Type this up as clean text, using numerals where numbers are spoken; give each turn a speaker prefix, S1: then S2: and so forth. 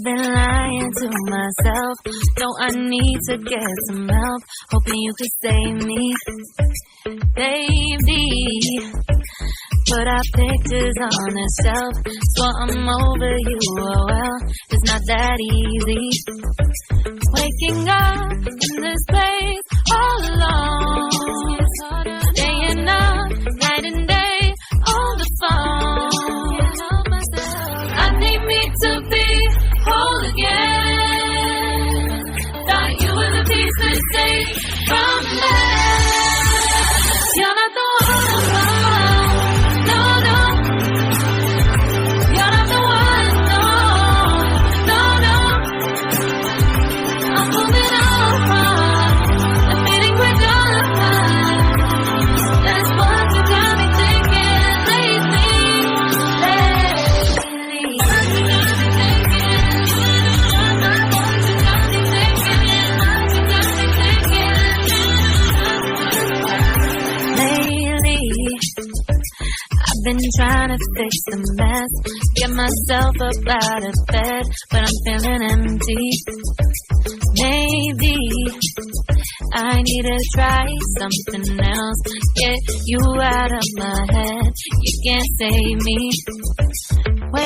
S1: been lying to myself. No, I need to get some help. Hoping you could save me, baby. Put our pictures on the shelf, so I'm over you. Oh well, it's not that easy. Waking up in this place all alone, staying up night and day on the phone. I need me to be whole again. Thought you were the piece that saved from me. You're not the one, no, no. You're not the one, no, no, no. I'm moving on, admitting we're done. That's what you got me thinking lately. I've been trying to fix the mess, get myself up out of bed, but I'm feeling empty. Maybe I need to try something else, get you out of my head. You can't save me.